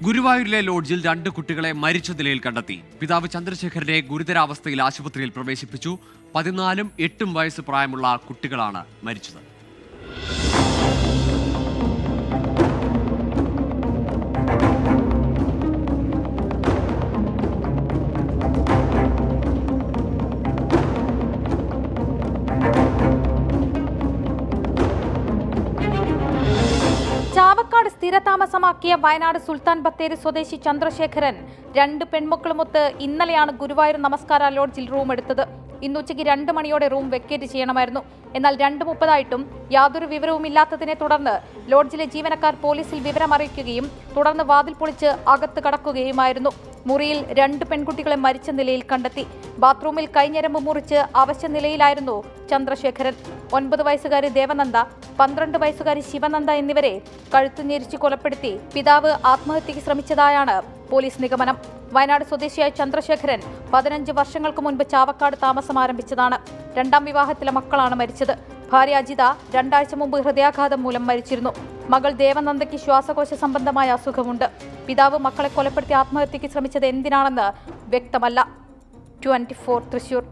ഗുരുവായൂരിലെ ലോഡ്ജിൽ 2 കുട്ടികളെ മരിച്ച നിലയിൽ കണ്ടെത്തി. പിതാവ് ചന്ദ്രശേഖരനെ ഗുരുതരാവസ്ഥയിൽ ആശുപത്രിയിൽ പ്രവേശിപ്പിച്ചു. 14ഉം 8ഉം വയസ്സ് പ്രായമുള്ള കുട്ടികളാണ് മരിച്ചത്. ചാവക്കാട് സ്ഥിരതാമസമാക്കിയ വയനാട് സുൽത്താൻ ബത്തേരി സ്വദേശി ചന്ദ്രശേഖരൻ 2 പെൺമക്കളുമൊത്ത് ഇന്നലെയാണ് ഗുരുവായൂർ നമസ്കാര ലോഡ്ജിൽ റൂം എടുത്തത്. ഇന്ന് ഉച്ചയ്ക്ക് 2 മണിയോടെ റൂം വെക്കേറ്റ് ചെയ്യണമായിരുന്നു. എന്നാൽ 2:30 യാതൊരു വിവരവുമില്ലാത്തതിനെ തുടർന്ന് ലോഡ്ജിലെ ജീവനക്കാർ പോലീസിൽ വിവരമറിയിക്കുകയും തുടർന്ന് വാതിൽ പൊളിച്ച് അകത്ത് കടക്കുകയുമായിരുന്നു. മുറിയിൽ 2 പെൺകുട്ടികളെ മരിച്ച നിലയിൽ കണ്ടെത്തി. ബാത്റൂമിൽ കൈഞ്ഞരമ്പ് മുറിച്ച് അവശ നിലയിലായിരുന്നു ചന്ദ്രശേഖരൻ. 9 വയസ്സുകാരി ദേവനന്ദ, 12 വയസ്സുകാരി ശിവനന്ദ എന്നിവരെ കഴുത്തു ഞെരിച്ച് കൊലപ്പെടുത്തി പിതാവ് ആത്മഹത്യയ്ക്ക് ശ്രമിച്ചതായാണ് പോലീസ് നിഗമനം. വയനാട് സ്വദേശിയായ ചന്ദ്രശേഖരൻ 15 വർഷങ്ങൾക്ക് മുൻപ് ചാവക്കാട് താമസം ആരംഭിച്ചതാണ്. 2ാം വിവാഹത്തിലെ മക്കളാണ് മരിച്ചത്. ഭാര്യ അജിത 2 ആഴ്ച മുമ്പ് ഹൃദയാഘാതം മൂലം മരിച്ചിരുന്നു. മകൾ ദേവനന്ദയ്ക്ക് ശ്വാസകോശ സംബന്ധമായ അസുഖമുണ്ട്. പിതാവ് മക്കളെ കൊലപ്പെടുത്തി ആത്മഹത്യയ്ക്ക് ശ്രമിച്ചത് എന്തിനാണെന്ന് വ്യക്തമല്ല. 24 തൃശൂർ.